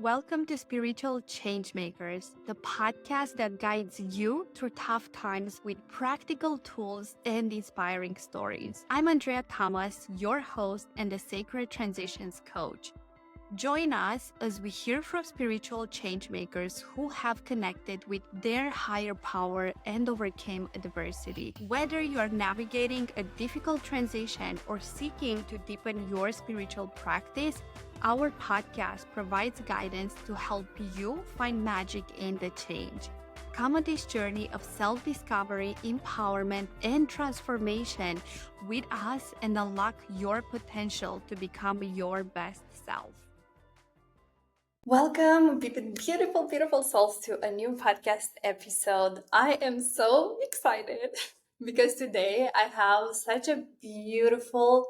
Welcome to Spiritual Changemakers, the podcast that guides you through tough times with practical tools and inspiring stories. I'm Andreea Tamas, your host and the Sacred Transitions Coach. Join us as we hear from spiritual changemakers who have connected with their higher power and overcame adversity. Whether you are navigating a difficult transition or seeking to deepen your spiritual practice, our podcast provides guidance to help you find magic in the change. Come on this journey of self-discovery, empowerment, and transformation with us and unlock your potential to become your best self. Welcome, beautiful souls, to a new podcast episode. I am so excited because today I have such a beautiful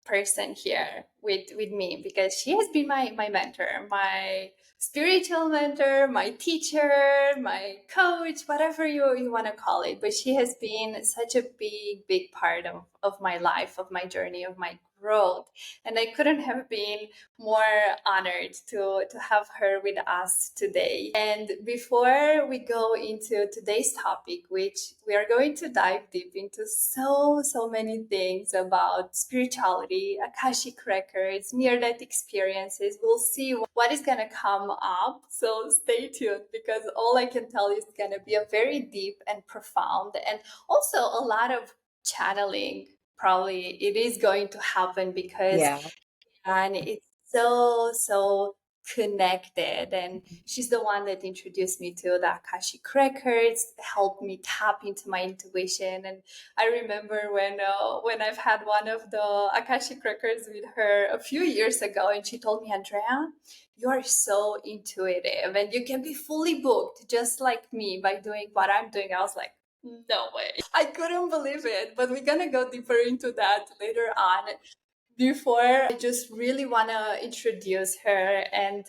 person here with me, because she has been my mentor, my spiritual mentor, my teacher, my coach, whatever you want to call it. But she has been such a big part of my life, of my journey, of my growth. And I couldn't have been more honored to have her with us today. And before we go into today's topic, which we are going to dive deep into so many things about spirituality, Akashic records, near-death experiences, we'll see what is going to come up. So stay tuned, because all I can tell you is going to be a very deep and profound, and also a lot of channeling. Probably it is going to happen because and it's so connected. And she's the one that introduced me to the Akashic records, helped me tap into my intuition. And I remember when I've had one of the Akashic records with her a few years ago, and she told me, Andreea, you are so intuitive and you can be fully booked just like me by doing what I'm doing. I was like, no way. I couldn't believe it. But we're going to go deeper into that later on. Before, I just really want to introduce her. And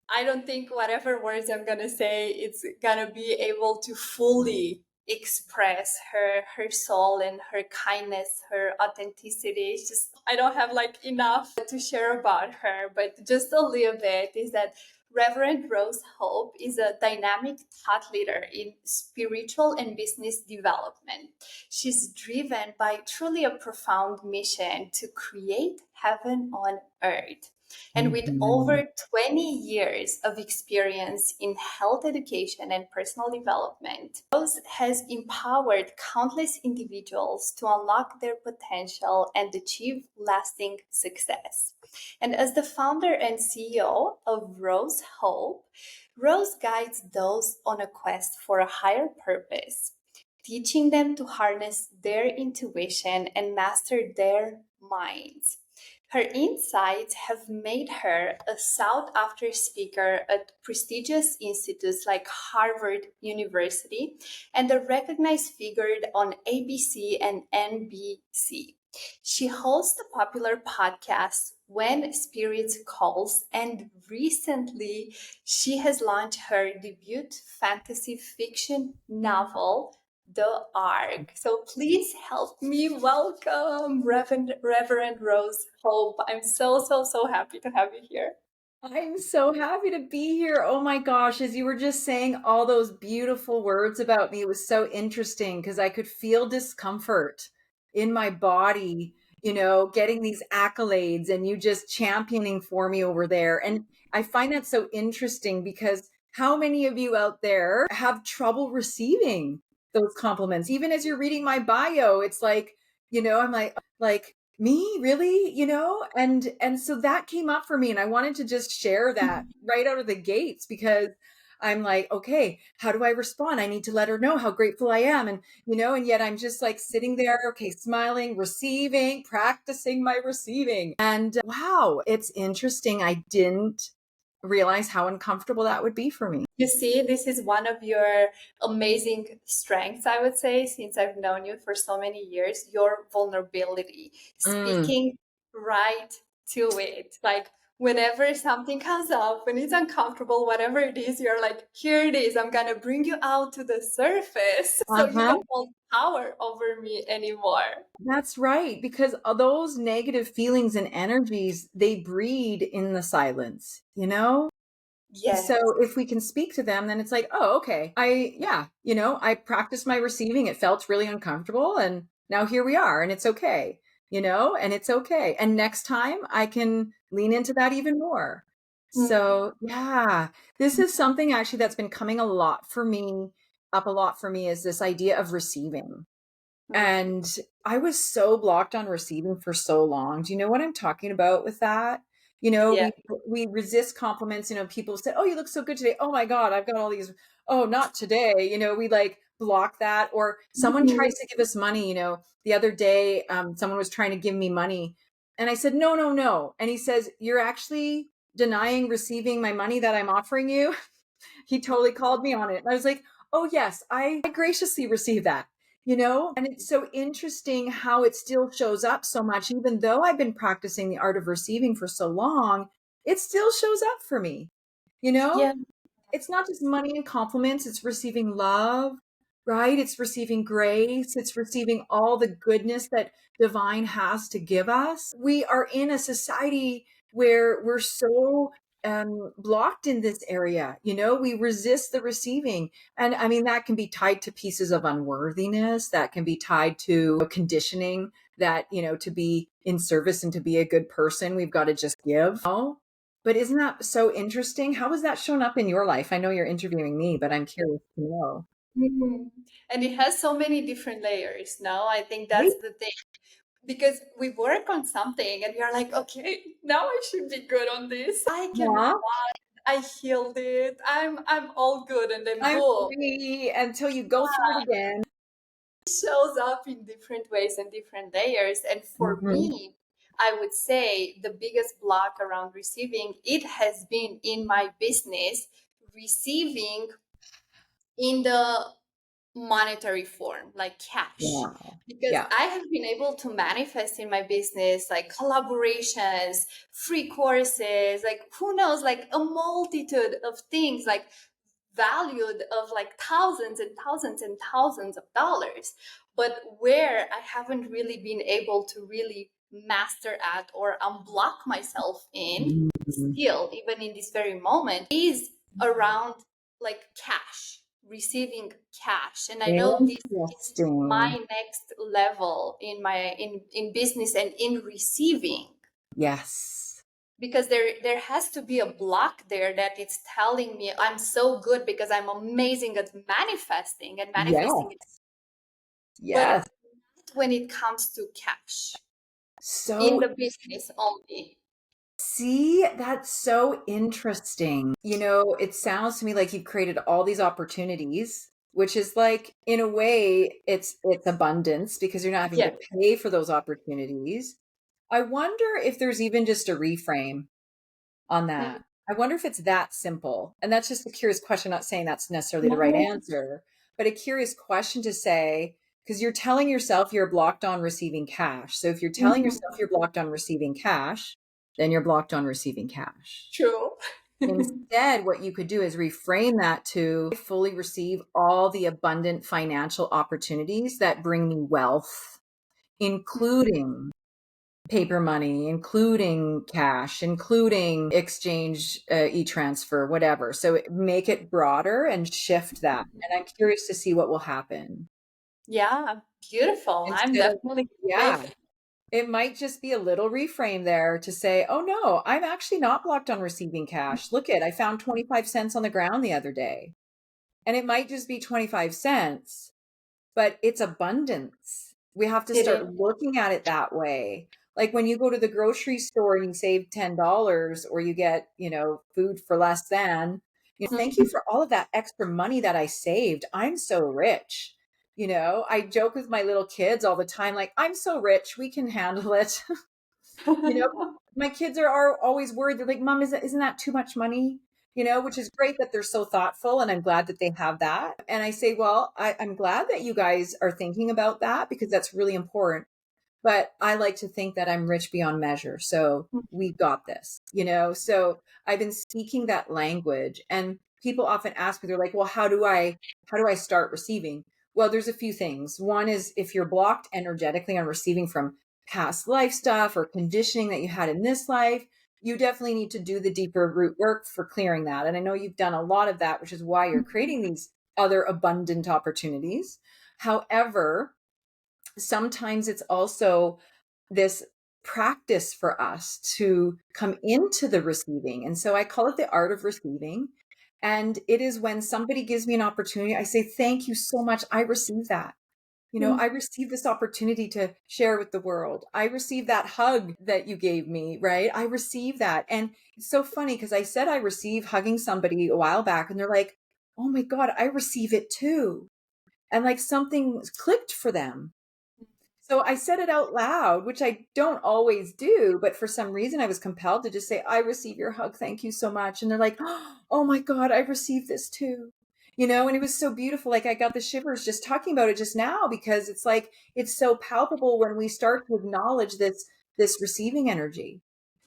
I don't think whatever words I'm going to say, it's going to be able to fully express her soul and her kindness, her authenticity. It's just, I don't have like enough to share about her, but just a little bit is that Reverend Rose Hope is a dynamic thought leader in spiritual and business development. She's driven by truly a profound mission to create heaven on earth. And with over 20 years of experience in health education and personal development, Rose has empowered countless individuals to unlock their potential and achieve lasting success. And as the founder and CEO of Rose Hope, Rose guides those on a quest for a higher purpose, teaching them to harness their intuition and master their minds. Her insights have made her a sought-after speaker at prestigious institutes like Harvard University and a recognized figure on ABC and NBC. She hosts the popular podcast When Spirit Calls, and recently she has launched her debut fantasy fiction novel, The Ark. So please help me welcome Reverend Rose Hope. I'm so happy to have you here. I'm so happy to be here. Oh my gosh, as you were just saying all those beautiful words about me, it was so interesting because I could feel discomfort in my body, getting these accolades and you just championing for me over there. And I find that so interesting because how many of you out there have trouble receiving those compliments? Even as you're reading my bio, it's like, I'm like, me really, and so that came up for me, and I wanted to just share that right out of the gates, because I'm like, okay, how do I respond? I need to let her know how grateful I am. And yet I'm just like sitting there, okay, smiling, receiving, practicing my receiving. And wow, it's interesting. I didn't realize how uncomfortable that would be for me. You see, this is one of your amazing strengths, I would say, since I've known you for so many years, your vulnerability, speaking right to it. Like Whenever something comes up, when it's uncomfortable, whatever it is, you're like, here it is. I'm going to bring you out to the surface so you Uh-huh. don't hold power over me anymore. That's right. Because those negative feelings and energies, they breed in the silence, you know? So Yes. if we can speak to them, then it's like, oh, okay. Yeah, I practiced my receiving. It felt really uncomfortable. And now here we are. And it's okay, and it's okay. And next time I can lean into that even more. Mm. So yeah, this is something actually that's been coming up a lot for me is this idea of receiving. Mm. And I was so blocked on receiving for so long. Do you know what I'm talking about with that? Yeah. We resist compliments. People say, "Oh, you look so good today." Oh my God, I've got all these. Oh, not today. We like block that. Or someone Mhm. tries to give us money. The other day, someone was trying to give me money, and I said, "No, no, no." And he says, "You're actually denying receiving my money that I'm offering you." He totally called me on it. And I was like, oh, yes, I graciously receive that, And it's so interesting how it still shows up so much. Even though I've been practicing the art of receiving for so long, it still shows up for me, you know? Yeah. It's not just money and compliments, it's receiving love, right? It's receiving grace, it's receiving all the goodness that divine has to give us. We are in a society where we're so blocked in this area. We resist the receiving. And I mean, that can be tied to pieces of unworthiness, that can be tied to conditioning that, to be in service and to be a good person, we've got to just give. But isn't that so interesting? How has that shown up in your life? I know you're interviewing me, but I'm curious to know. Mhm. And it has so many different layers. No, I think Right? that's the thing. Because we work on something and we are like, okay, now I should be good on this. I can Yeah. I healed it. I'm all good. And then I'm boom, free until you go through it again. it shows up in different ways and different layers. And for Mhm. me, I would say the biggest block around receiving, it has been in my business, receiving in the monetary form, like cash. Wow. Because Yeah. I have been able to manifest in my business like collaborations, free courses, like who knows, like a multitude of things, like valued of like thousands and thousands and thousands of dollars. But where I haven't really been able to really master at or unblock myself in, Mhm. still, even in this very moment, is around like cash, receiving cash. And I know this is my Interesting. next level in my in business and in receiving, Yes. because there has to be a block there that it's telling me I'm so good because I'm amazing at manifesting and manifesting it. Yes. But Yes. when it comes to cash in So the business only. see, that's so interesting. It sounds to me like you've created all these opportunities, which is like, in a way, it's abundance because you're not having Yeah. to pay for those opportunities. I wonder if there's even just a reframe on Mhm. that. I wonder if it's that simple. And that's just a curious question, not saying that's necessarily the right answer, but a curious question to say, because you're telling yourself you're blocked on receiving cash. So if you're telling Mhm. yourself you're blocked on receiving cash, then you're blocked on receiving cash. True. Instead, what you could do is reframe that to fully receive all the abundant financial opportunities that bring me wealth, including paper money, including cash, including exchange, e-transfer, whatever. So make it broader and shift that. And I'm curious to see what will happen. Yeah, beautiful. I'm Instead of, definitely yeah, with. it might just be a little reframe there to say, oh no, I'm actually not blocked on receiving cash. Look I found 25 cents on the ground the other day. And it might just be 25 cents, but it's abundance. We have to It start is. looking at it that way. Like when you go to the grocery store and you save $10 or you get, food for less than, thank you for all of that extra money that I saved. I'm so rich. I joke with my little kids all the time, like, I'm so rich, we can handle it. You know, my kids are always worried. They're like, Mom, isn't that too much money? Which is great that they're so thoughtful. And I'm glad that they have that. And I say, well, I'm glad that you guys are thinking about that because that's really important. but I like to think that I'm rich beyond measure. So we got this, So I've been speaking that language, and people often ask me, they're like, well, how do I start receiving? Well, there's a few things. One is if you're blocked energetically on receiving from past life stuff or conditioning that you had in this life, you definitely need to do the deeper root work for clearing that. And I know you've done a lot of that, which is why you're creating these other abundant opportunities. However, sometimes it's also this practice for us to come into the receiving. And so I call it the art of receiving. And it is when somebody gives me an opportunity, I say, thank you so much. I receive that. I receive this opportunity to share with the world. I receive that hug that you gave me, right? I receive that. And it's so funny because I said I receive hugging somebody a while back, and they're like, oh my God, I receive it too. And like something clicked for them. So I said it out loud, which I don't always do, but for some reason I was compelled to just say, I receive your hug. Thank you so much. And they're like, oh my God, I received this too. And it was so beautiful. Like I got the shivers just talking about it just now, because it's like, it's so palpable when we start to acknowledge this receiving energy.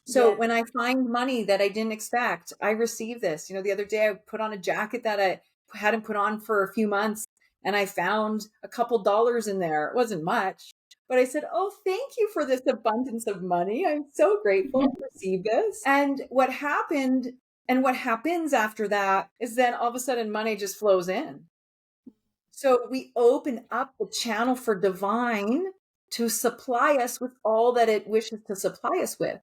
So Yeah. when I find money that I didn't expect, I receive this. The other day I put on a jacket that I hadn't put on for a few months, and I found a couple dollars in there. It wasn't much, but I said, oh, thank you for this abundance of money. I'm so grateful to receive this. And what happened and what happens after that is then all of a sudden money just flows in. So we open up the channel for divine to supply us with all that it wishes to supply us with.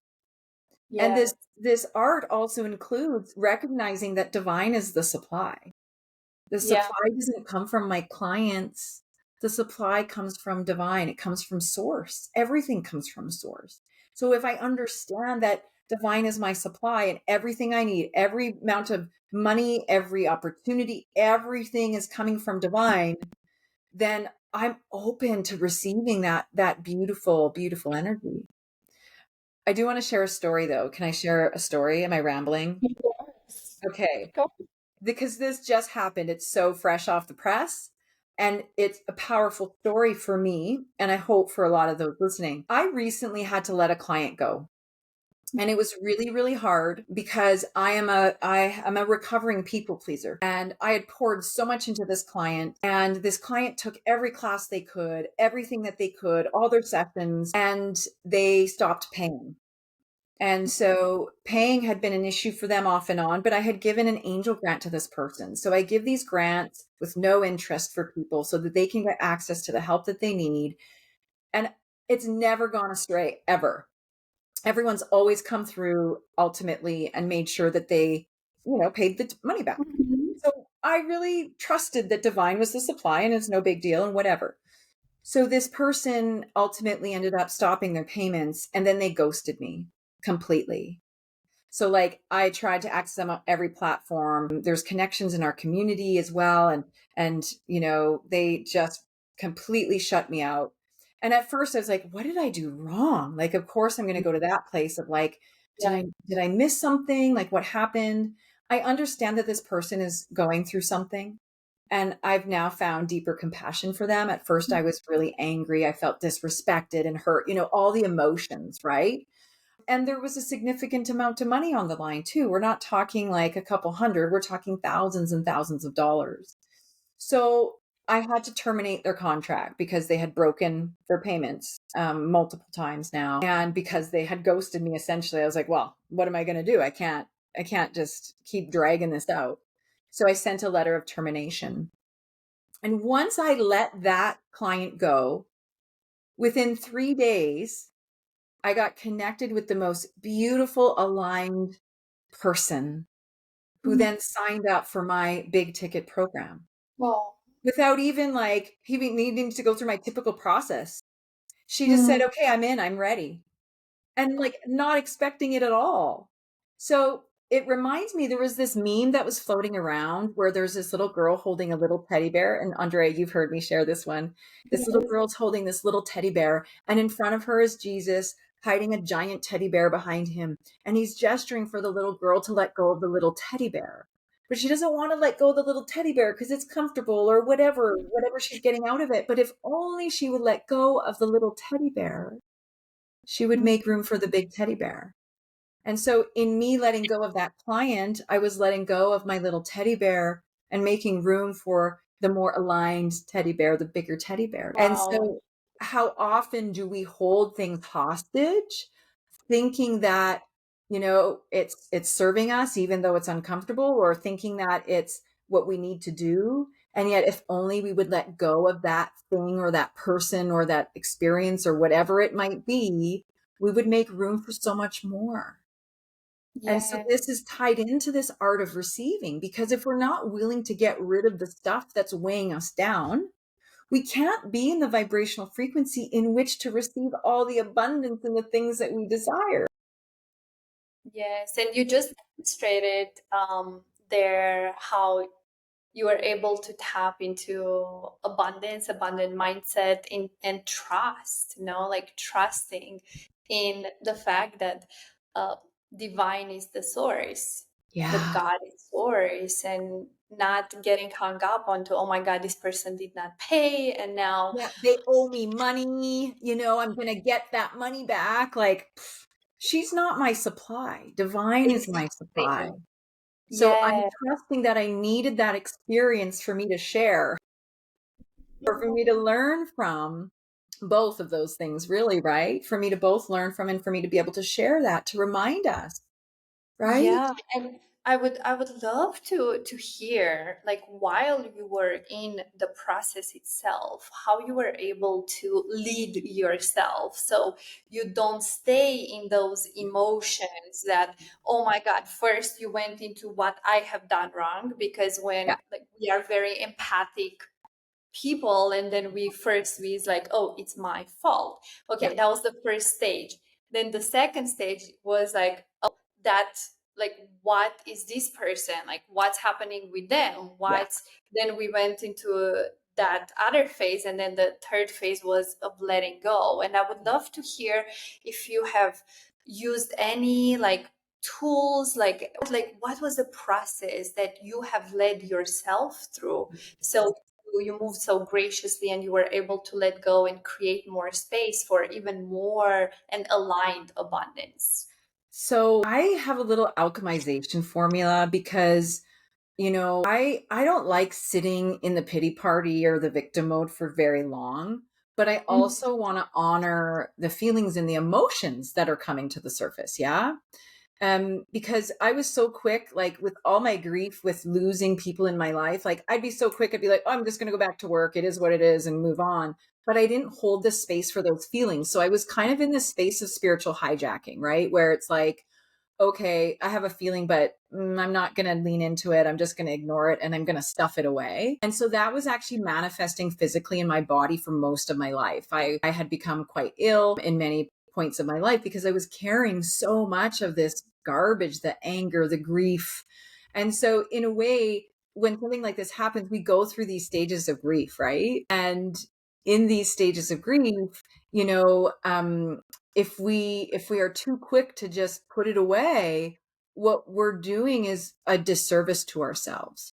And Yeah. this art also includes recognizing that divine is the supply. The Yeah. supply doesn't come from my clients. The supply comes from divine. It comes from source. Everything comes from source. So if I understand that divine is my supply and everything I need, every amount of money, every opportunity, everything is coming from divine, then I'm open to receiving that beautiful, beautiful energy. I do want to share a story though. Can I share a story? Am I rambling? Yes. Okay. Go. Because this just happened. It's so fresh off the press, and it's a powerful story for me. And I hope for a lot of those listening. I recently had to let a client go. And it was really, really hard because I am a recovering people pleaser. And I had poured so much into this client, and this client took every class they could, everything that they could, all their sessions, and they stopped paying. And so paying had been an issue for them off and on, but I had given an angel grant to this person. So I give these grants with no interest for people so that they can get access to the help that they need. And it's never gone astray, ever. Everyone's always come through ultimately and made sure that they, paid the money back. Mhm. So I really trusted that divine was the supply and it's no big deal and whatever. So this person ultimately ended up stopping their payments, and then they ghosted me completely. So like I tried to access them on every platform. There's connections in our community as well. And they just completely shut me out. And at first I was like, what did I do wrong? Like, of course I'm going to go to that place of like, did Yeah. I, did I miss something? Like what happened? I understand that this person is going through something. And I've now found deeper compassion for them. At first I was really angry. I felt disrespected and hurt, all the emotions, right? And there was a significant amount of money on the line too. We're not talking like a couple hundred, we're talking thousands and thousands of dollars. So I had to terminate their contract because they had broken their payments multiple times now. And because they had ghosted me, essentially, I was like, well, what am I going to do? I can't just keep dragging this out. So I sent a letter of termination. And once I let that client go, within 3 days, I got connected with the most beautiful, aligned person who Mhm. then signed up for my big ticket program Wow. without even like even needing to go through my typical process. She just said, Mm. okay, I'm in, I'm ready. And like not expecting it at all. So it reminds me, there was this meme that was floating around where there's this little girl holding a little teddy bear. And Andrea, you've heard me share this one. This little Yes. girl's holding this little teddy bear, and in front of her is Jesus hiding a giant teddy bear behind him. And he's gesturing for the little girl to let go of the little teddy bear. but she doesn't want to let go of the little teddy bear because it's comfortable or whatever she's getting out of it. But if only she would let go of the little teddy bear, she would make room for the big teddy bear. And so in me letting go of that client, I was letting go of my little teddy bear and making room for the more aligned teddy bear, the bigger teddy bear. And Wow. so how often do we hold things hostage thinking that, it's serving us even though it's uncomfortable, or thinking that it's what we need to do. And yet if only we would let go of that thing or that person or that experience or whatever it might be, we would make room for so much more. And so Yeah. this is tied into this art of receiving, because if we're not willing to get rid of the stuff that's weighing us down, we can't be in the vibrational frequency in which to receive all the abundance and the things that we desire. Yes, and you just demonstrated there how you are able to tap into abundance, abundant mindset, and trust, like trusting in the fact that uh, divine is the source, that Yeah. God is source, and not getting hung up onto, oh my God, this person did not pay, and now Yeah. They owe me money. I'm going to get that money back. Like, she's not my supply. Divine is my supply. exactly. So I'm Yeah, trusting that I needed that experience for me to share, or for me to learn from both of those things, really, right? For me to both learn from and for me to be able to share that, to remind us, right? yeah, and I would love to hear, like, while you were in the process itself, how you were able to lead yourself so you don't stay in those emotions that, oh my God, first you went into what I have done wrong, because when, Yeah. like, we are very empathic people, and then we is like, oh, it's my fault. Yeah. Okay, that was the first stage. Then the second stage was like, that, like, what is this person, like, what's happening with them, Yeah. what's then we went into that other phase, and then the third phase was of letting go. And I would love to hear if you have used any, like, tools, like what was the process that you have led yourself through, so you moved so graciously and you were able to let go and create more space for even more and aligned abundance. So I have a little alchemization formula because, I don't like sitting in the pity party or the victim mode for very long, but I Mhm. also want to honor the feelings and the emotions that are coming to the surface. Yeah. Because I was so quick, like with all my grief with losing people in my life, like I'd be so quick, I'd be like, oh, I'm just going to go back to work. It is what it is and move on. But I didn't hold the space for those feelings. So I was kind of in this space of spiritual hijacking, right? Where it's like, okay, I have a feeling, but I'm not going to lean into it. I'm just going to ignore it and I'm going to stuff it away. And so that was actually manifesting physically in my body for most of my life. I had become quite ill in many points of my life because I was carrying so much of this garbage, the anger, the grief. And so, in a way, when something like this happens, we go through these stages of grief, right? And in these stages of grief, you know, if we are too quick to just put it away, what we're doing is a disservice to ourselves.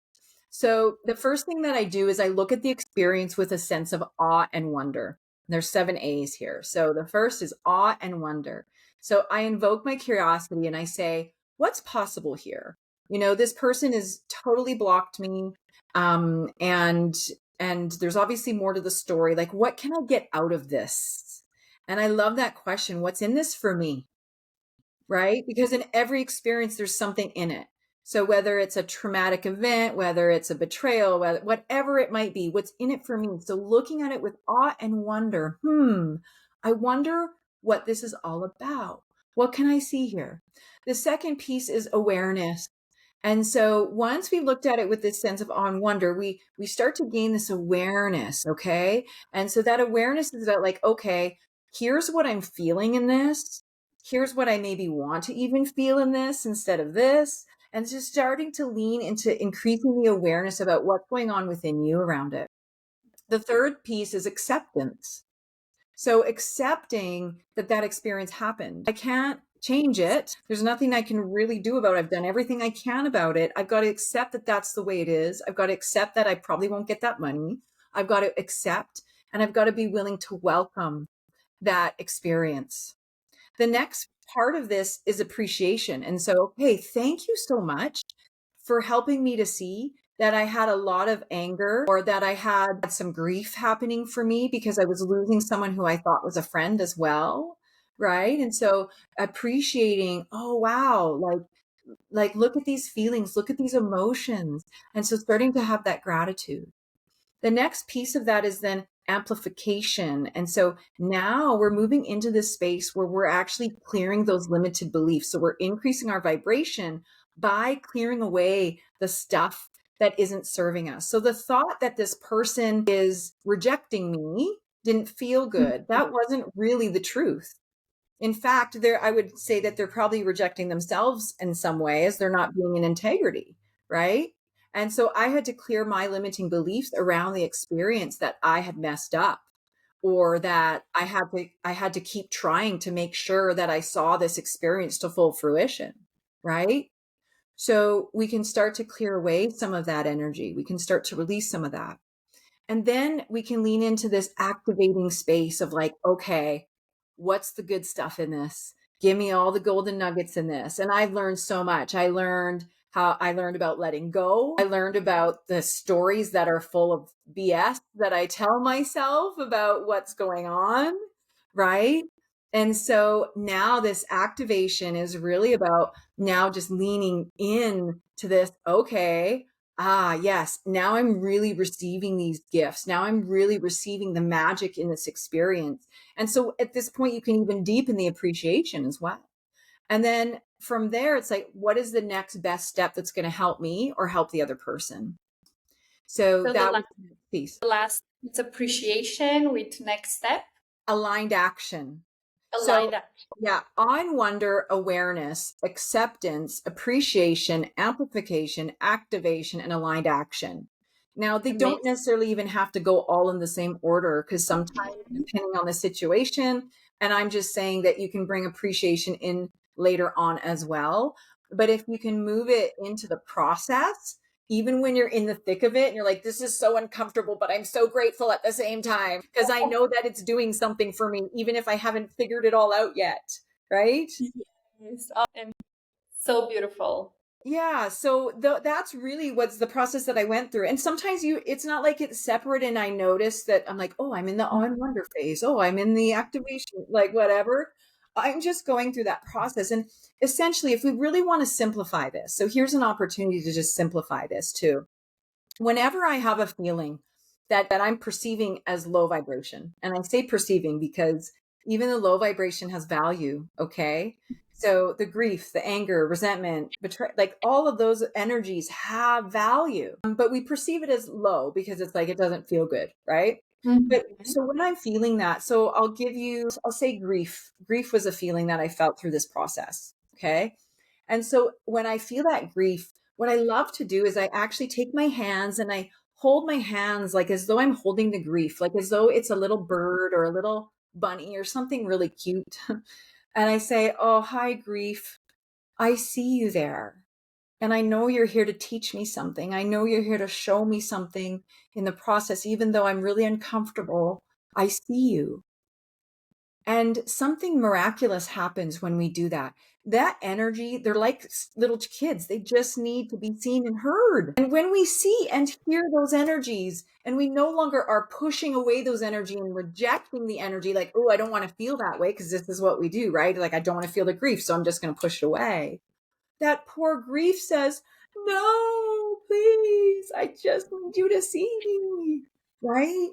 So the first thing that I do is I look at the experience with a sense of awe and wonder. There's 7 A's here. So the first is awe and wonder. So I invoke my curiosity and I say, what's possible here? This person has totally blocked me. And there's obviously more to the story. Like, what can I get out of this? And I love that question. What's in this for me? Right? Because in every experience, there's something in it. So whether it's a traumatic event, whether it's a betrayal, whatever it might be, what's in it for me? So looking at it with awe and wonder, I wonder what this is all about. What can I see here? The second piece is awareness. And so once we looked at it with this sense of awe and wonder, we start to gain this awareness, okay? And so that awareness is about like, okay, here's what I'm feeling in this. Here's what I maybe want to even feel in this instead of this. And just starting to lean into increasing the awareness about what's going on within you around it. The third piece is acceptance. So accepting that that experience happened. I can't change it. There's nothing I can really do about it. I've done everything I can about it. I've got to accept that that's the way it is. I've got to accept that I probably won't get that money. I've got to accept, and I've got to be willing to welcome that experience. The next part of this is appreciation. And so, hey, thank you so much for helping me to see that I had a lot of anger, or that I had some grief happening for me because I was losing someone who I thought was a friend as well. Right. And so appreciating, oh, wow, like, look at these feelings, look at these emotions. And so starting to have that gratitude. The next piece of that is then amplification. And so now we're moving into this space where we're actually clearing those limited beliefs. So we're increasing our vibration by clearing away the stuff that isn't serving us. So the thought that this person is rejecting me didn't feel good. That wasn't really the truth. In fact, I would say that they're probably rejecting themselves in some ways. They're not being in integrity, right? And so I had to clear my limiting beliefs around the experience that I had messed up, or that I had to keep trying to make sure that I saw this experience to full fruition, right? So we can start to clear away some of that energy. We can start to release some of that. And then we can lean into this activating space of like, okay, what's the good stuff in this? Give me all the golden nuggets in this. And I've learned so much. I learned about letting go. I learned about the stories that are full of BS that I tell myself about what's going on. Right. And so now this activation is really about now just leaning in to this. Okay. Ah, yes. Now I'm really receiving these gifts. Now I'm really receiving the magic in this experience. And so at this point, you can even deepen the appreciation as well. And then from there, it's like, what is the next best step that's going to help me or help the other person? So So that was the next piece. the last it's appreciation with next step, Aligned action. So aligned up. yeah, on wonder, awareness, acceptance, appreciation, amplification, activation, and aligned action. Now, they don't Amazing. necessarily even have to go all in the same order, because sometimes, depending on the situation, and I'm just saying that you can bring appreciation in later on as well. But if you can move it into the process, even when you're in the thick of it and you're like, this is so uncomfortable, but I'm so grateful at the same time because I know that it's doing something for me, even if I haven't figured it all out yet. Right. Yes. And so beautiful. Yeah. So that's really what's the process that I went through. And sometimes it's not like it's separate. And I notice that I'm like, oh, I'm in the awe and wonder phase. Oh, I'm in the activation, like whatever. I'm just going through that process. And essentially, if we really want to simplify this, so here's an opportunity to just simplify this too. Whenever I have a feeling that I'm perceiving as low vibration, and I say perceiving because even the low vibration has value, okay? So the grief, the anger, resentment, betray, like all of those energies have value, but we perceive it as low because it's like it doesn't feel good, right? But Mhm. so when I'm feeling that, so I'll say grief. Grief was a feeling that I felt through this process, okay? And so when I feel that grief, what I love to do is I actually take my hands and I hold my hands like as though I'm holding the grief, like as though it's a little bird or a little bunny or something really cute. And I say, oh, hi, grief. I see you there. And I know you're here to teach me something. I know you're here to show me something in the process, even though I'm really uncomfortable. I see you. And something miraculous happens when we do that. That energy, they're like little kids. They just need to be seen and heard. And when we see and hear those energies, and we no longer are pushing away those energy and rejecting the energy, like, oh, I don't want to feel that way because this is what we do, right? Like, I don't want to feel the grief, so I'm just going to push it away. That poor grief says, no, please, I just need you to see me, right?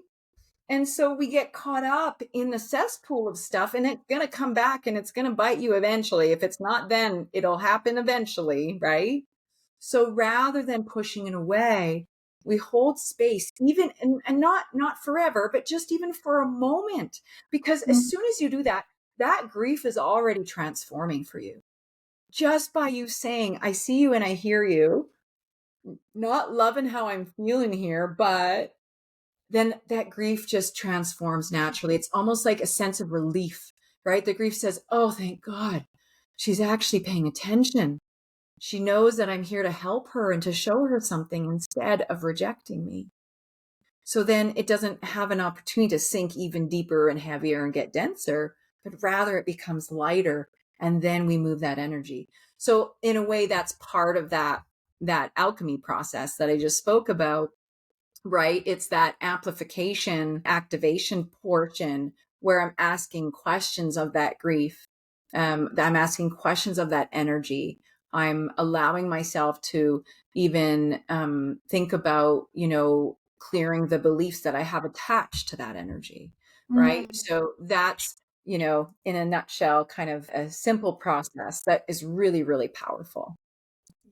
And so we get caught up in the cesspool of stuff, and it's going to come back and it's going to bite you eventually. If it's not then, it'll happen eventually, right? So rather than pushing it away, we hold space, even and not forever, but just even for a moment. Because as soon as you do that, that grief is already transforming for you. Just by you saying, I see you and I hear you, not loving how I'm feeling here, but then that grief just transforms naturally. It's almost like a sense of relief, right? The grief says, oh, thank God, she's actually paying attention. She knows that I'm here to help her and to show her something instead of rejecting me. So then it doesn't have an opportunity to sink even deeper and heavier and get denser, but rather it becomes lighter. And then we move that energy. So in a way, that's part of that alchemy process that I just spoke about, right? It's that amplification, activation portion where I'm asking questions of that grief. I'm asking questions of that energy. I'm allowing myself to even think about, clearing the beliefs that I have attached to that energy, right? Mm. So that's, in a nutshell, kind of a simple process that is really, really powerful.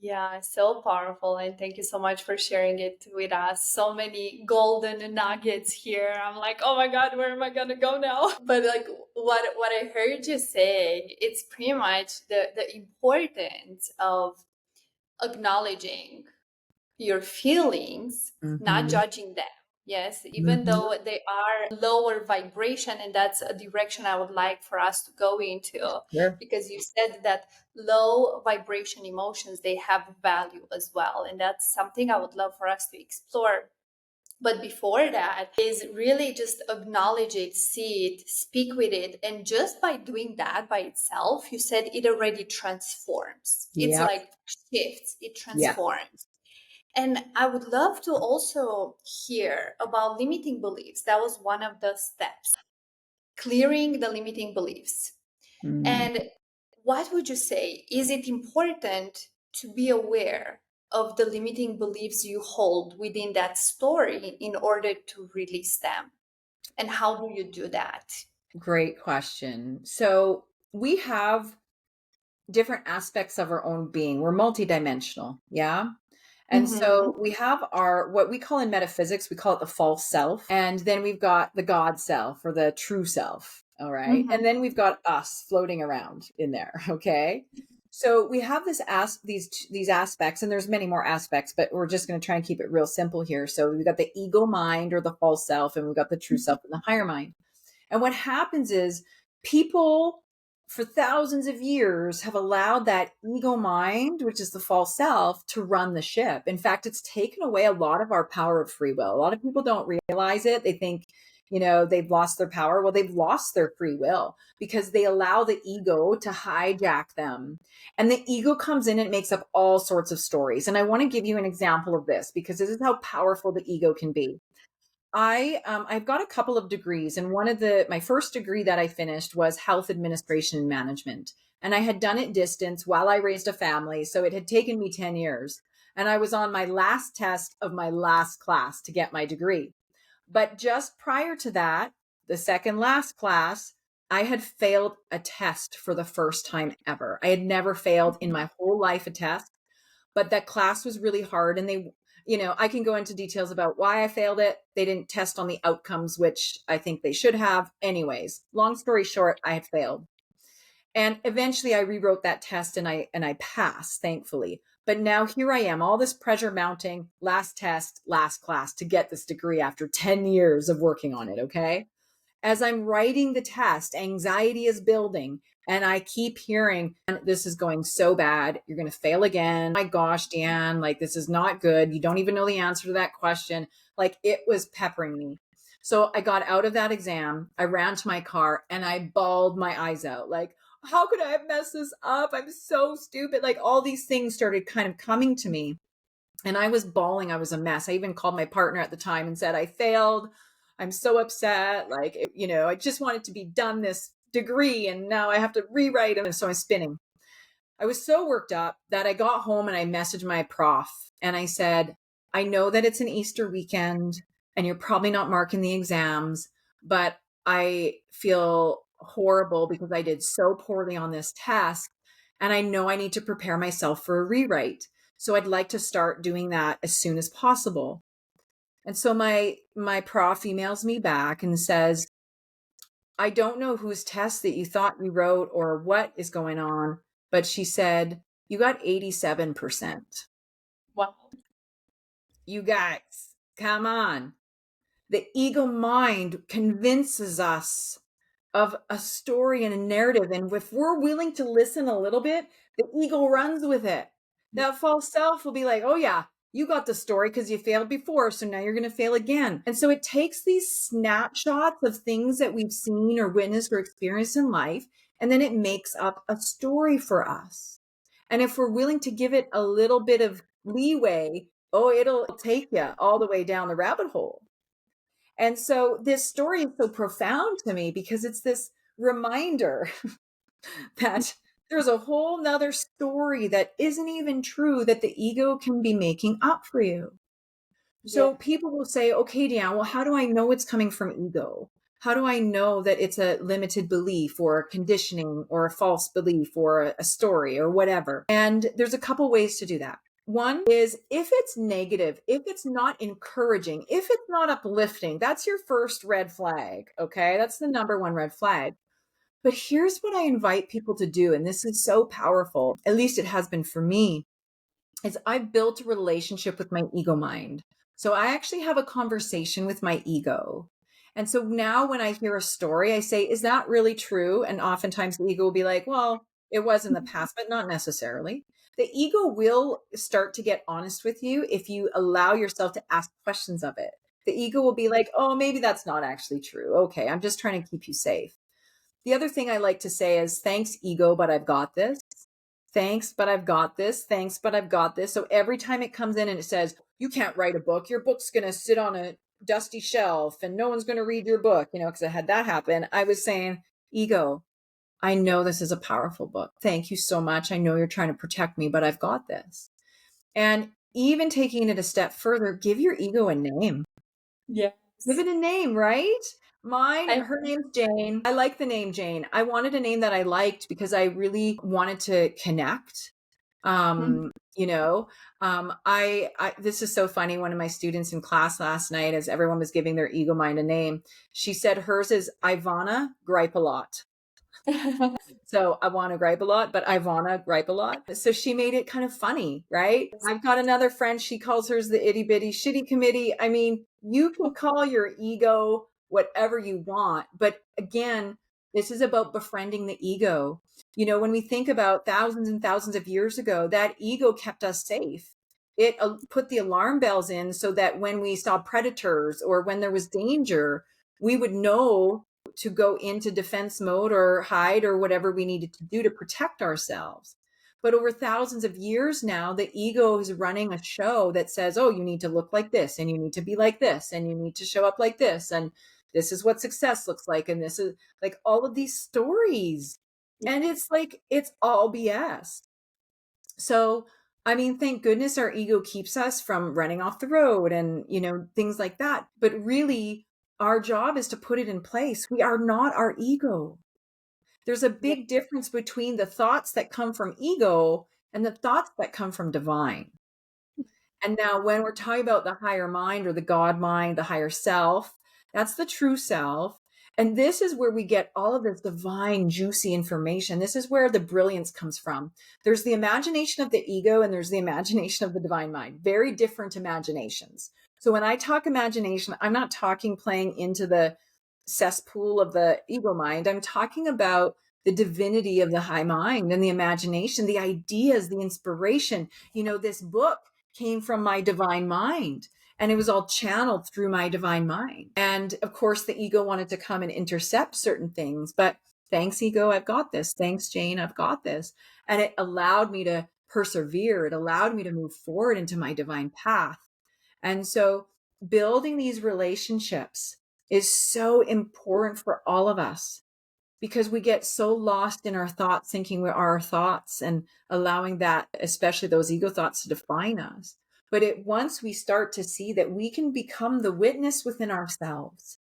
Yeah, so powerful. And thank you so much for sharing it with us. So many golden nuggets here. I'm like, oh my God, where am I gonna go now? But like what I heard you say, it's pretty much the importance of acknowledging your feelings, not Mm-hmm. judging them. Yes, even Mm-hmm. though they are lower vibration, and that's a direction I would like for us to go into, Sure. because you said that low vibration emotions, they have value as well. And that's something I would love for us to explore. But before that is really just acknowledge it, see it, speak with it. And just by doing that by itself, you said it already transforms. It's Yep. like shifts, it Yeah. transforms. And I would love to also hear about limiting beliefs. That was one of the steps, clearing the limiting beliefs. Mm. And what would you say? Is it important to be aware of the limiting beliefs you hold within that story in order to release them? And how do you do that? Great question. So we have different aspects of our own being. We're multidimensional. Yeah. And Mm-hmm. so we have our, what we call in metaphysics, we call it the false self. And then we've got the God self or the true self. All right. Mm-hmm. And then we've got us floating around in there. Okay. So we have these aspects, and there's many more aspects, but we're just going to try and keep it real simple here. So we've got the ego mind or the false self, and we've got the true self and the higher mind. And what happens is people for thousands of years have allowed that ego mind, which is the false self, to run the ship. In fact, it's taken away a lot of our power of free will. A lot of people don't realize it. They think, they've lost their power. Well, they've lost their free will because they allow the ego to hijack them. And the ego comes in and makes up all sorts of stories. And I want to give you an example of this because this is how powerful the ego can be. I've got a couple of degrees, and my first degree that I finished was health administration and management, and I had done it distance while I raised a family, so it had taken me 10 years, and I was on my last test of my last class to get my degree. But just prior to that, the second last class, I had failed a test for the first time ever. I had never failed in my whole life a test, but that class was really hard, and I can go into details about why I failed it. They didn't test on the outcomes, which I think they should have. Anyways, long story short, I had failed. And eventually I rewrote that test and I passed, thankfully. But now here I am, all this pressure mounting, last test, last class to get this degree after 10 years of working on it, okay? As I'm writing the test, anxiety is building. And I keep hearing, this is going so bad. You're going to fail again. My gosh, Dan, like this is not good. You don't even know the answer to that question. Like it was peppering me. So I got out of that exam. I ran to my car and I bawled my eyes out. Like, how could I have messed this up? I'm so stupid. Like all these things started kind of coming to me. And I was bawling. I was a mess. I even called my partner at the time and said, I failed. I'm so upset. Like, I just wanted to be done this degree and now I have to rewrite it. And so I'm spinning. I was so worked up that I got home and I messaged my prof and I said, I know that it's an Easter weekend and you're probably not marking the exams, but I feel horrible because I did so poorly on this test. And I know I need to prepare myself for a rewrite. So I'd like to start doing that as soon as possible. And so my prof emails me back and says, I don't know whose test that you thought you wrote or what is going on, but she said, you got 87%. Wow. You guys, come on. The ego mind convinces us of a story and a narrative. And if we're willing to listen a little bit, the ego runs with it. That false self will be like, oh, yeah, you got the story because you failed before. So now you're going to fail again. And so it takes these snapshots of things that we've seen or witnessed or experienced in life, and then it makes up a story for us. And if we're willing to give it a little bit of leeway, oh, it'll take you all the way down the rabbit hole. And so this story is so profound to me because it's this reminder that there's a whole nother story that isn't even true that the ego can be making up for you. Yeah. So people will say, okay, Deanne, well, how do I know it's coming from ego? How do I know that it's a limited belief or a conditioning or a false belief or a story or whatever? And there's a couple ways to do that. One is if it's negative, if it's not encouraging, if it's not uplifting, that's your first red flag. Okay. That's the number one red flag. But here's what I invite people to do. And this is so powerful. At least it has been for me, is I've built a relationship with my ego mind. So I actually have a conversation with my ego. And so now when I hear a story, I say, is that really true? And oftentimes the ego will be like, well, it was in the past, but not necessarily. The ego will start to get honest with you if you allow yourself to ask questions of it. The ego will be like, oh, maybe that's not actually true. Okay, I'm just trying to keep you safe. The other thing I like to say is, thanks, ego, but I've got this. Thanks, but I've got this. Thanks, but I've got this. So every time it comes in and it says, you can't write a book, your book's going to sit on a dusty shelf and no one's going to read your book, because I had that happen. I was saying, ego, I know this is a powerful book. Thank you so much. I know you're trying to protect me, but I've got this. And even taking it a step further, give your ego a name. Yeah. Give it a name, right? I Her name's Jane. I like the name Jane. I wanted a name that I liked because I really wanted to connect. Mhm. You know, I this is so funny. One of my students in class last night, as everyone was giving their ego mind a name, she said hers is Ivana Gripe a Lot. So I want to gripe a lot, but I want to gripe a lot. So she made it kind of funny, right? I've got another friend. She calls hers the itty bitty shitty committee. I mean, you can call your ego whatever you want. But again, this is about befriending the ego. When we think about thousands and thousands of years ago, that ego kept us safe. It put the alarm bells in so that when we saw predators or when there was danger, we would know to go into defense mode or hide or whatever we needed to do to protect ourselves. But over thousands of years now, the ego is running a show that says, oh, you need to look like this and you need to be like this and you need to show up like this. And this is what success looks like. And this is like all of these stories. And it's like, it's all BS. So, I mean, thank goodness our ego keeps us from running off the road and, things like that. But really, our job is to put it in place. We are not our ego. There's a Yeah. big difference between the thoughts that come from ego and the thoughts that come from divine. And now, when we're talking about the higher mind or the God mind, the higher self, that's the true self. And this is where we get all of this divine, juicy information. This is where the brilliance comes from. There's the imagination of the ego and there's the imagination of the divine mind. Very different imaginations. So when I talk imagination, I'm not talking playing into the cesspool of the ego mind. I'm talking about the divinity of the high mind and the imagination, the ideas, the inspiration. This book came from my divine mind and it was all channeled through my divine mind. And of course, the ego wanted to come and intercept certain things, but thanks, ego, I've got this. Thanks, Jane, I've got this. And it allowed me to persevere. It allowed me to move forward into my divine path. And so building these relationships is so important for all of us because we get so lost in our thoughts, thinking we are our thoughts and allowing that, especially those ego thoughts, to define us. But once we start to see that we can become the witness within ourselves,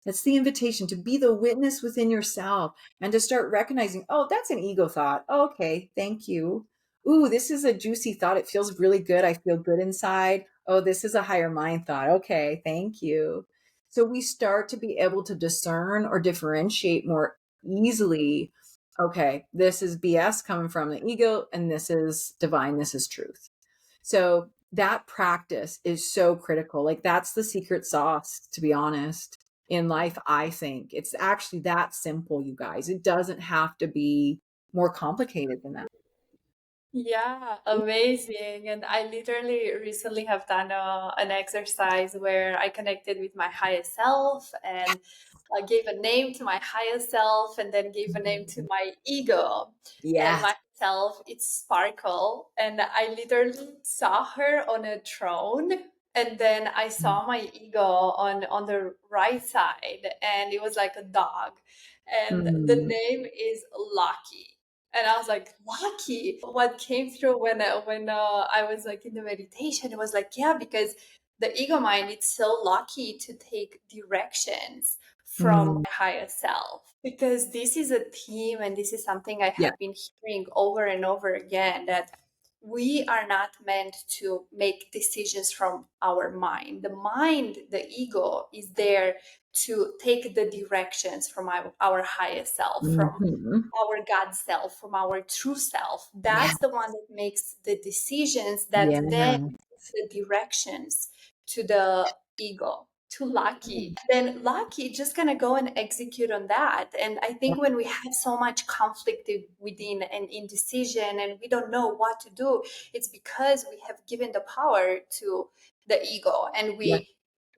that's the invitation to be the witness within yourself and to start recognizing, oh, that's an ego thought. Okay, thank you. Ooh, this is a juicy thought. It feels really good. I feel good inside. Oh, this is a higher mind thought. Okay, thank you. So we start to be able to discern or differentiate more easily. Okay, this is BS coming from the ego, and this is divine. This is truth. So that practice is so critical. Like that's the secret sauce, to be honest, in life. I think it's actually that simple, you guys. It doesn't have to be more complicated than that. Yeah, amazing. And I literally recently have done an exercise where I connected with my highest self and I gave a name to my highest self and then gave a name to my ego. And Yes. my self, it's Sparkle. And I literally saw her on a throne. And then I saw my ego on the right side, and it was like a dog. And the Mm, name is Lucky. And I was like, lucky. What came through when I was like in the meditation, it was like, yeah, because the ego mind, it's so lucky to take directions from mm, my higher self. Because this is a theme, and this is something I yeah. have been hearing over and over again, that we are not meant to make decisions from our mind. The mind, the ego, is there to take the directions from our highest self, from Mhm. our God self, from our true self. Yeah. That's the one that makes the decisions that Yeah. then give the directions to the ego, to Lucky. Then Lucky just gonna go and execute on that. And I think when we have so much conflict within and indecision and we don't know what to do, it's because we have given the power to the ego, and Yeah.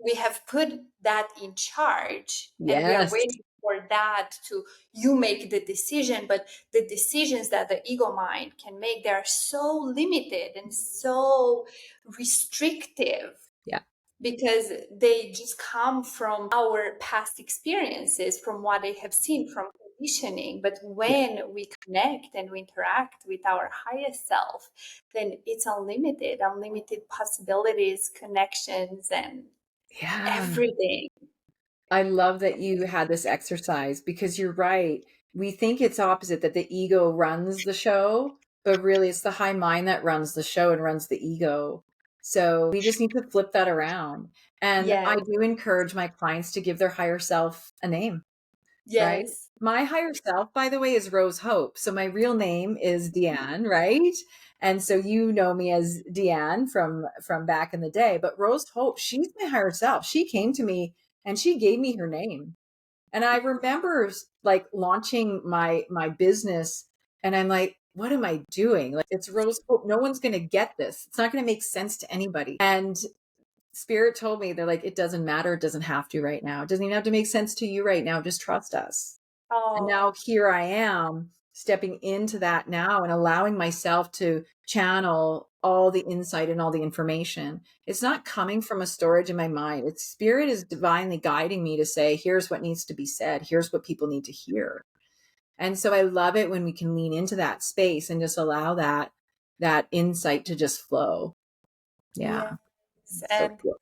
we have put that in charge, and we are Yes. waiting for that to, you make the decision. But the decisions that the ego mind can make, they are so limited and so restrictive, Yeah. because they just come from our past experiences, from what they have seen, from conditioning. But Yeah. when we connect and we interact with our highest self, then it's unlimited, unlimited possibilities, connections, and Yeah. everything. I love that you had this exercise because you're right. We think it's opposite, that the ego runs the show, but really it's the high mind that runs the show and runs the ego. So we just need to flip that around. And Yes, I do encourage my clients to give their higher self a name, right? yes. My higher self, by the way, is Rose Hope. So my real name is Deanne, right? And so you know me as Deanne from back in the day. But Rose Hope, she's my higher self. She came to me and she gave me her name. And I remember like launching my business, and I'm like, what am I doing? Like, it's Rose Hope. No one's going to get this. It's not going to make sense to anybody. And Spirit told me, they're like, it doesn't matter. It doesn't have to right now. It doesn't even have to make sense to you right now. Just trust us. And Oh, now here I am stepping into that now and allowing myself to channel all the insight and all the information. It's not coming from a storage in my mind. It's Spirit is divinely guiding me to say, here's what needs to be said. Here's what people need to hear. And so I love it when we can lean into that space and just allow that insight to just flow. Yeah. yes. So And cool.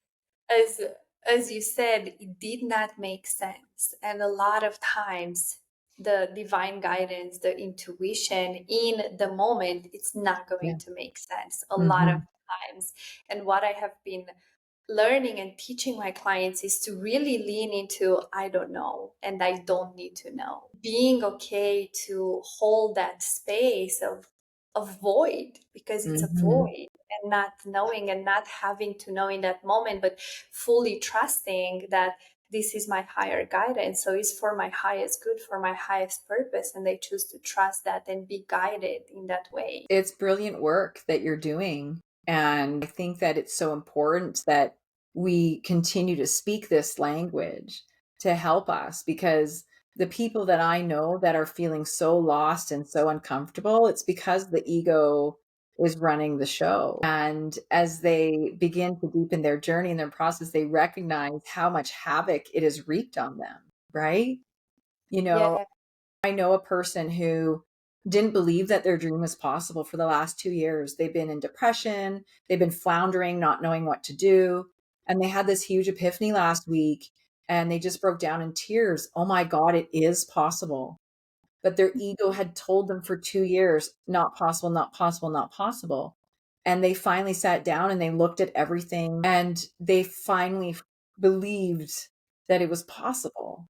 as as you said, it did not make sense. And a lot of times the divine guidance, the intuition in the moment, it's not Yeah. going to make sense a lot of Hmm. times. And what I have been learning and teaching my clients is to really lean into, I don't know and I don't need to know. Being okay to hold that space of void, because it's a Hmm. void, and not knowing and not having to know in that moment, but fully trusting that this is my higher guidance. So it's for my highest good, for my highest purpose. And they choose to trust that and be guided in that way. It's brilliant work that you're doing. And I think that it's so important that we continue to speak this language to help us, because the people that I know that are feeling so lost and so uncomfortable, it's because the ego is running the show. And as they begin to deepen their journey and their process, they recognize how much havoc it has wreaked on them, right? You know, Yeah. I know a person who didn't believe that their dream was possible for the last 2 years. They've been in depression, they've been floundering, not knowing what to do. And they had this huge epiphany last week and they just broke down in tears. Oh my God, it is possible. But their ego had told them for 2 years, not possible, not possible, not possible. And they finally sat down and they looked at everything and they finally believed that it was possible.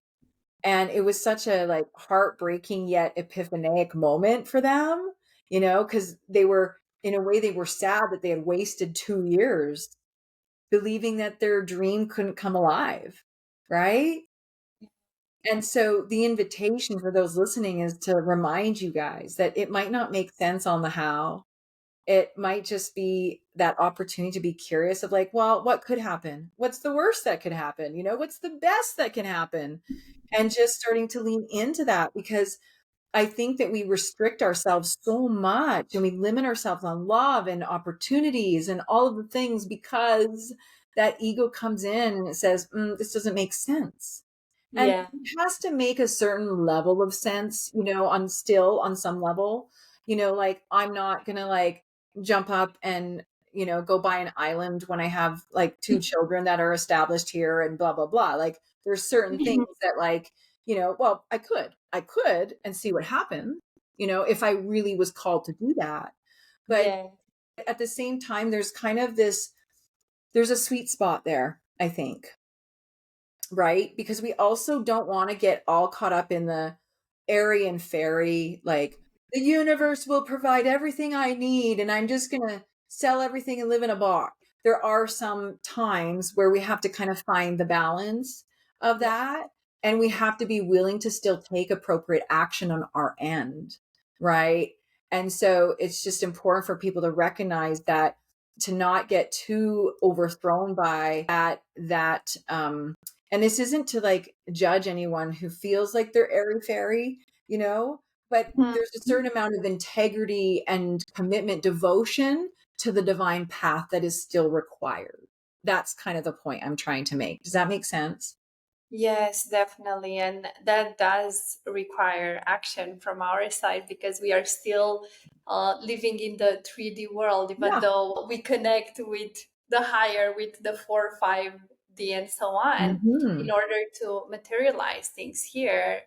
And it was such a like heartbreaking yet epiphanic moment for them, because they were in a way, they were sad that they had wasted 2 years believing that their dream couldn't come alive. Right. And so the invitation for those listening is to remind you guys that it might not make sense on the how. It might just be that opportunity to be curious of like, well, what could happen? What's the worst that could happen? What's the best that can happen? And just starting to lean into that, because I think that we restrict ourselves so much and we limit ourselves on love and opportunities and all of the things because that ego comes in and it says, this doesn't make sense. And Yeah. it has to make a certain level of sense, on some level, like I'm not going to like jump up and, go buy an island when I have like two children that are established here and blah, blah, blah. Like there's certain things that like, well, I could and see what happened, if I really was called to do that. But Yeah. at the same time, there's kind of there's a sweet spot there, I think, right? Because we also don't want to get all caught up in the airy and fairy, like the universe will provide everything I need and I'm just going to sell everything and live in a box. There are some times where we have to kind of find the balance of Yeah. that. And we have to be willing to still take appropriate action on our end. Right. And so it's just important for people to recognize that, to not get too overthrown by that and this isn't to like judge anyone who feels like they're airy fairy, but Mhm. there's a certain amount of integrity and commitment, devotion to the divine path that is still required. That's kind of the point I'm trying to make. Does that make sense? Yes, definitely. And that does require action from our side because we are still living in the 3D world, even Yeah. though we connect with the higher, with the 4, 5D and so on. Hmm. In order to materialize things here,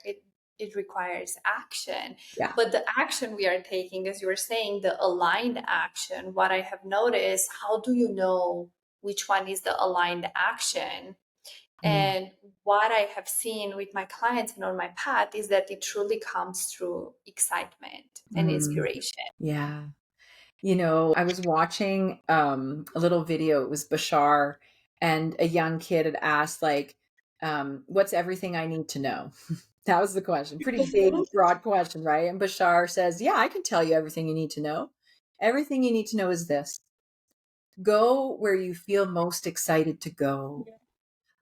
it requires action. Yeah. But the action we are taking, as you were saying, the aligned action, what I have noticed, how do you know which one is the aligned action? Mm. And what I have seen with my clients and on my path is that it truly comes through excitement and Mm. inspiration. Yeah. I was watching a little video. It was Bashar, and a young kid had asked, like, what's everything I need to know? That was the question. Pretty big, broad question, right? And Bashar says, yeah, I can tell you everything you need to know. Everything you need to know is this: go where you feel most excited to go.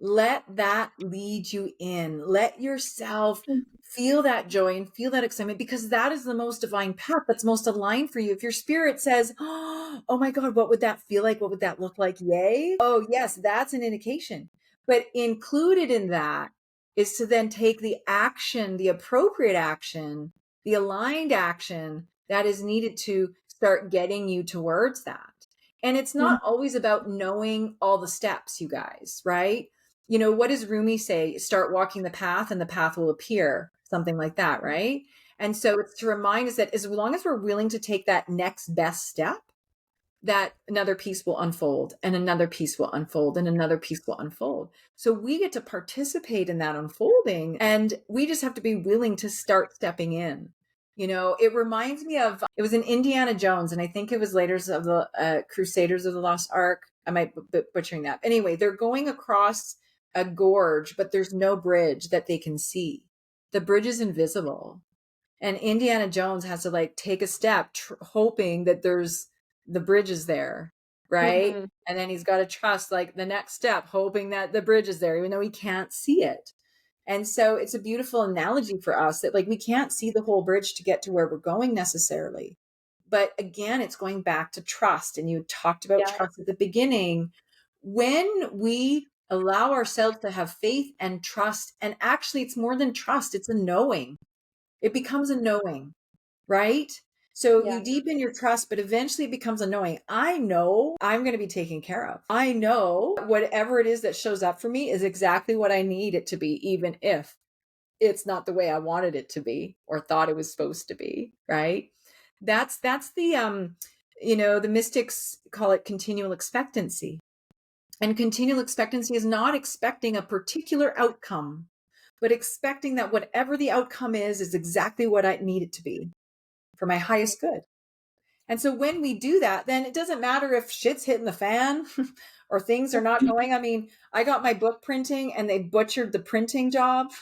Let that lead you in. Let yourself feel that joy and feel that excitement, because that is the most divine path that's most aligned for you. If your spirit says, oh my God, what would that feel like? What would that look like? Yay. Oh, yes, that's an indication. But included in that is to then take the action, the appropriate action, the aligned action that is needed to start getting you towards that. And it's not always about knowing all the steps, you guys, right? What does Rumi say? Start walking the path and the path will appear, something like that, right? And so it's to remind us that as long as we're willing to take that next best step, that another piece will unfold and another piece will unfold and another piece will unfold. So we get to participate in that unfolding, and we just have to be willing to start stepping in. It reminds me of, it was in Indiana Jones, and I think it was later of the Crusaders of the Lost Ark. I might be butchering that. Anyway, they're going across a gorge, but there's no bridge that they can see. The bridge is invisible. And Indiana Jones has to like take a step, hoping that the bridge is there, right? Mhm. And then he's got to trust like the next step, hoping that the bridge is there, even though he can't see it. And so it's a beautiful analogy for us that like we can't see the whole bridge to get to where we're going necessarily. But again, it's going back to trust. And you talked about Yeah. trust at the beginning. When we allow ourselves to have faith and trust, and actually it's more than trust, it's a knowing. It becomes a knowing, right? So you Yeah. deepen your trust, but eventually it becomes a knowing. I know I'm going to be taken care of. I know whatever it is that shows up for me is exactly what I need it to be, even if it's not the way I wanted it to be or thought it was supposed to be, right? That's the mystics call it continual expectancy. And continual expectancy is not expecting a particular outcome, but expecting that whatever the outcome is exactly what I need it to be for my highest good. And so when we do that, then it doesn't matter if shit's hitting the fan or things are not going. I mean, I got my book printing and they butchered the printing job.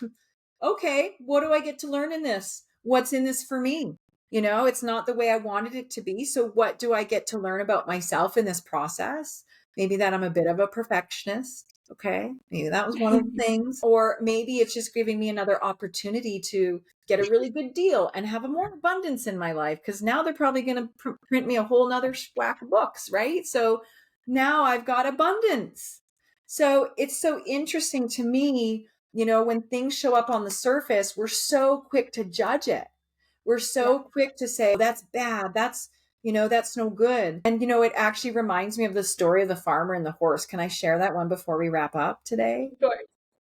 Okay, what do I get to learn in this? What's in this for me? You know, it's not the way I wanted it to be. So, what do I get to learn about myself in this process? Maybe that I'm a bit of a perfectionist. Okay, maybe that was one of the things. Or maybe it's just giving me another opportunity to get a really good deal and have a more abundance in my life because now they're probably going to print me a whole nother whack of books, right? So now I've got abundance. So it's so interesting to me, you know, when things show up on the surface, we're so quick to judge it. We're Yeah, so quick to say, oh, that's bad. That's, you know, that's no good. And, you know, it actually reminds me of the story of the farmer and the horse. Can I share that one before we wrap up today? sure.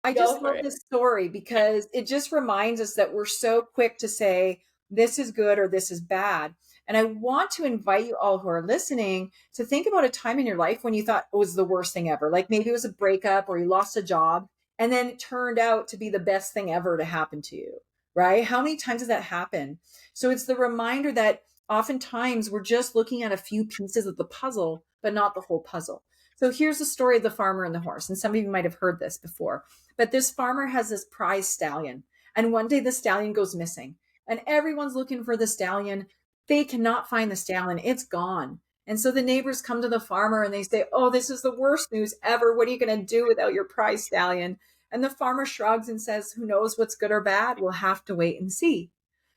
I Go just for love it. this story because it just reminds us that we're so quick to say, this is good or this is bad. And I want to invite you all who are listening to think about a time in your life when you thought it was the worst thing ever. Like maybe it was a breakup or you lost a job and then it turned out to be the best thing ever to happen to you, right? How many times does that happen? So it's the reminder that oftentimes we're just looking at a few pieces of the puzzle, but not the whole puzzle. So here's the story of the farmer and the horse. And some of you might have heard this before. But this farmer has this prize stallion. And one day the stallion goes missing. And everyone's looking for the stallion. They cannot find the stallion. It's gone. And so the neighbors come to the farmer and they say, oh, this is the worst news ever. What are you going to do without your prize stallion? And the farmer shrugs and says, who knows what's good or bad? We'll have to wait and see.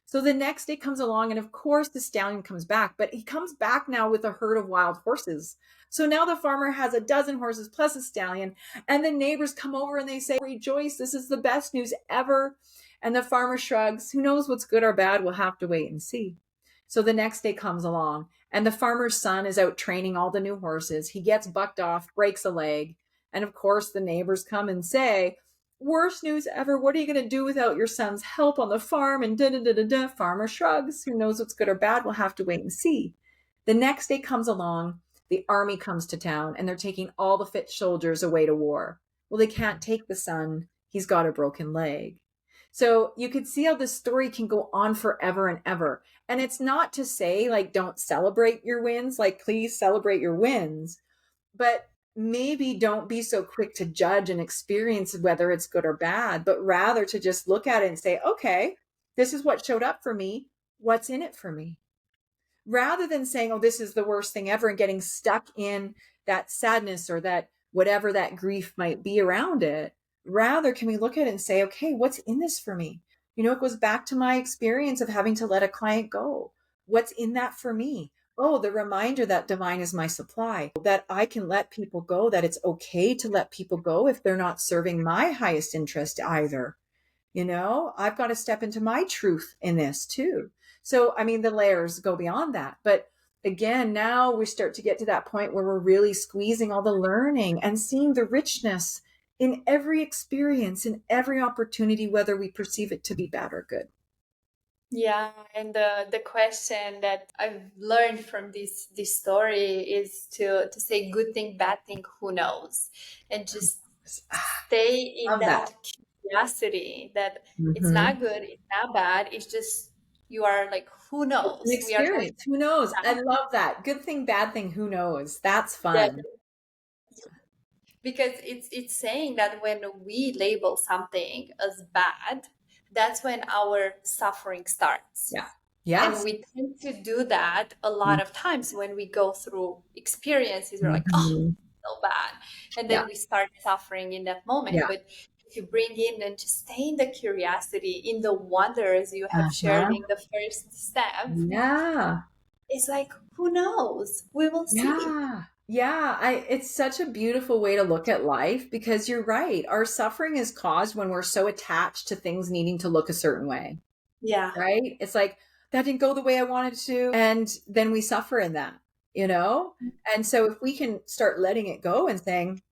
So the next day comes along, and of course, the stallion comes back, but he comes back now with a herd of wild horses. So now the farmer has a dozen horses plus a stallion, and the neighbors come over and they say, rejoice, this is the best news ever. And the farmer shrugs, who knows what's good or bad? We'll have to wait and see. So the next day comes along, and the farmer's son is out training all the new horses. He gets bucked off, breaks a leg. And of course, the neighbors come and say, worst news ever. What are you going to do without your son's help on the farm? And da da da da da. Farmer shrugs. Who knows what's good or bad? We'll have to wait and see. The next day comes along. The army comes to town and they're taking all the fit soldiers away to war. Well, they can't take the son. He's got a broken leg. So you could see how this story can go on forever and ever. And it's not to say, like, don't celebrate your wins. Like, please celebrate your wins. But maybe don't be so quick to judge and experience whether it's good or bad, but rather to just look at it and say, okay, this is what showed up for me. What's in it for me? Rather than saying, oh, this is the worst thing ever and getting stuck in that sadness or that whatever that grief might be around it. Rather, can we look at it and say, okay, what's in this for me? You know, it goes back to my experience of having to let a client go. What's in that for me? Oh, the reminder that divine is my supply, that I can let people go, that it's okay to let people go if they're not serving my highest interest either. You know, I've got to step into my truth in this too. So, I mean, the layers go beyond that. But again, now we start to get to that point where we're really squeezing all the learning and seeing the richness in every experience, in every opportunity, whether we perceive it to be bad or good. Yeah, and the question that I've learned from this story is to say good thing, bad thing, who knows, and just stay in Love that. that curiosity that it's Mm-hmm. not good, it's not bad, it's just you are like, who It's an knows? We are going experience. Who knows? I down. love that. Good thing, bad thing, who knows? That's Yeah, fun. because it's saying that when we label something as bad, that's when our suffering starts. Yeah. And Yes. we tend to do that a lot of times when we go through experiences. We're like, oh, Mm-hmm. so bad. And Yeah. then we start suffering in that moment. Yeah. But if you bring in and just stay in the curiosity, in the wonders you have shared Uh-huh. in the first step, Yeah. it's like, who knows? We will see. Yeah. Yeah, it's such a beautiful way to look at life because you're right. Our suffering is caused when we're so attached to things needing to look a certain way, Yeah. right? It's like that didn't go the way I wanted to, and then we suffer in that, you know? And so if we can start letting it go and saying,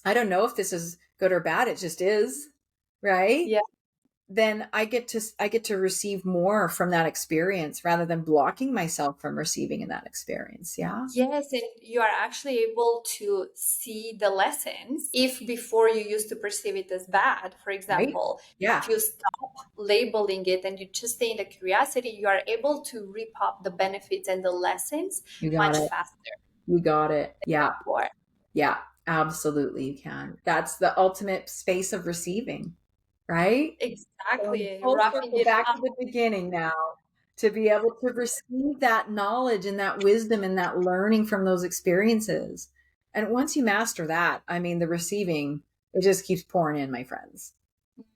I don't know if this is good or bad, it just is, right? Yeah. then I get to receive more from that experience rather than blocking myself from receiving in that experience. Yeah. Yes, and you are actually able to see the lessons if before you used to perceive it as bad. For Right. example, Yeah. if you stop labeling it and you just stay in the curiosity, you are able to reap up the benefits and the lessons You got much it. faster You got it. than Yeah. before. Yeah. Absolutely. You can. That's the ultimate space of receiving. Right. Going Exactly, full wrapping circle it back to up. the beginning now, to be able to receive that knowledge and that wisdom and that learning from those experiences. And once you master that, I mean, the receiving, it just keeps pouring in, my friends.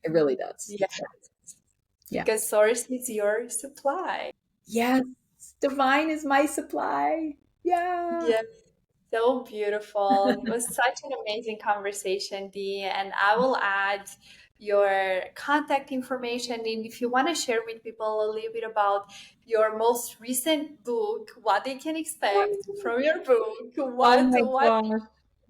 It really does. Yes, Yeah. because source is your supply. Yes. Divine is my supply. Yeah. Yes. So beautiful. It was such an amazing conversation, Dee. And I will add your contact information. And if you want to share with people a little bit about your most recent book, what they can expect from your book, Oh what my you gosh.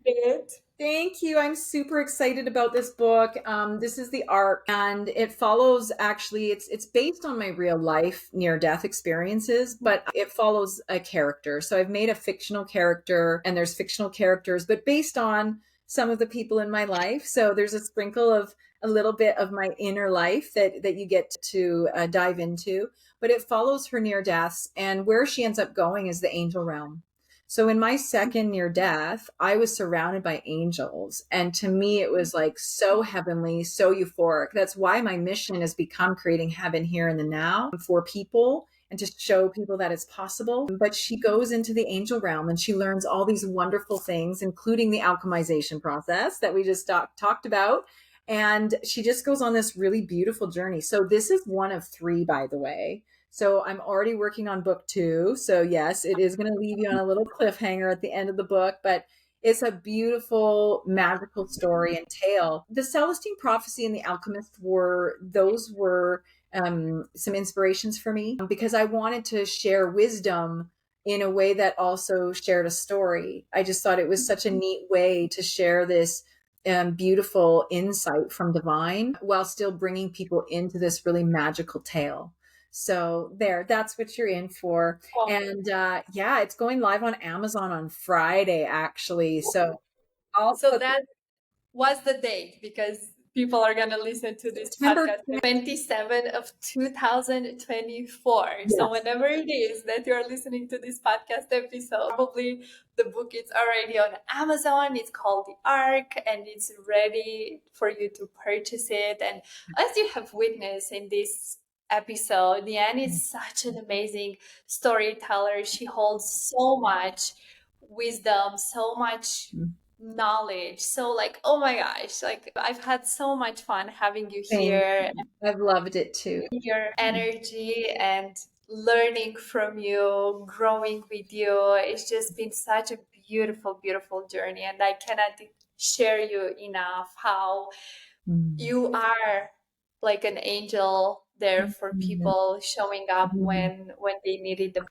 did. Thank you. I'm super excited about this book. This is the arc, and it follows. Actually, it's based on my real life near death experiences, but it follows a character. So I've made a fictional character, and there's fictional characters, but based on some of the people in my life. So there's a sprinkle of a little bit of my inner life that you get to dive into. But it follows her near deaths, and where she ends up going is the angel realm. So in my second near death, I was surrounded by angels. And to me, it was like so heavenly, so euphoric. That's why my mission has become creating heaven here in the now for people and to show people that it's possible. But she goes into the angel realm and she learns all these wonderful things, including the alchemization process that we just talked about. And she just goes on this really beautiful journey. So this is one of three, by the way. So I'm already working on book 2. So yes, it is going to leave you on a little cliffhanger at the end of the book, but it's a beautiful, magical story and tale. The Celestine Prophecy and the Alchemist were some inspirations for me because I wanted to share wisdom in a way that also shared a story. I just thought it was such a neat way to share this beautiful insight from divine while still bringing people into this really magical tale. So that's what you're in for. Well, And yeah, it's going live on Amazon on Friday, actually. So I'll so put that was the date because people are going to listen to this September podcast 27 of 2024. So Yes. whenever it is that you're listening to this podcast episode, probably the book is already on Amazon. It's called The Ark and it's ready for you to purchase it. And as you have witnessed in this episode, Leanne is such an amazing storyteller. She holds so much wisdom, so much knowledge. So like, oh my gosh, like I've had so much fun having you Thank here, you. I've loved it too. your energy and learning from you, growing with you. It's just been such a beautiful, beautiful journey. And I cannot share you enough how you are like an angel there for people, showing up when they needed the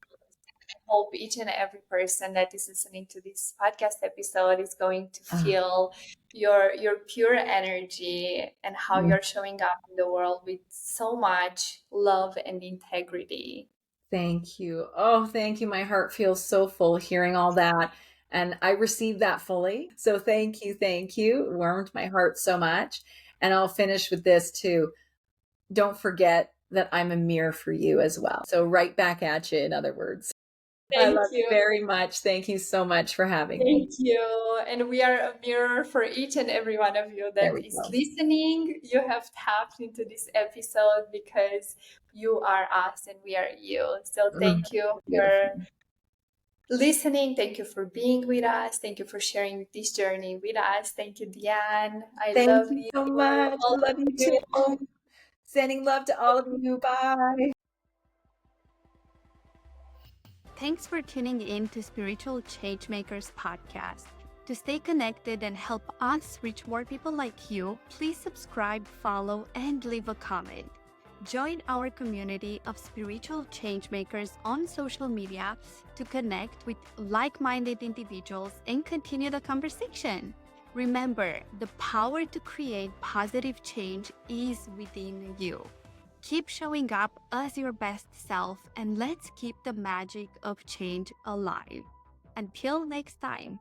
hope each and every person that is listening to this podcast episode is going to feel your pure energy and how you're showing up in the world with so much love and integrity. Thank you. Oh, thank you. My heart feels so full hearing all that. And I received that fully. So thank you. Thank you. It warmed my heart so much. And I'll finish with this too. Don't forget that I'm a mirror for you as well. So right back at you, in other words. I Thank love you you. very much. Thank you so much for having me. Thank you. And we are a mirror for each and every one of you There that we is go. listening. You have tapped into this episode because you are us and we are you. So thank you Beautiful. for listening. Thank you for being with us. Thank you for sharing this journey with us. Thank you, Diane. I Thank love you you. so much. I All love you of you. too. Sending love to all of you. Bye. Thanks for tuning in to Spiritual Changemakers podcast. To stay connected and help us reach more people like you, please subscribe, follow, and leave a comment. Join our community of spiritual changemakers on social media to connect with like-minded individuals and continue the conversation. Remember, the power to create positive change is within you. Keep showing up as your best self, and let's keep the magic of change alive. Until next time.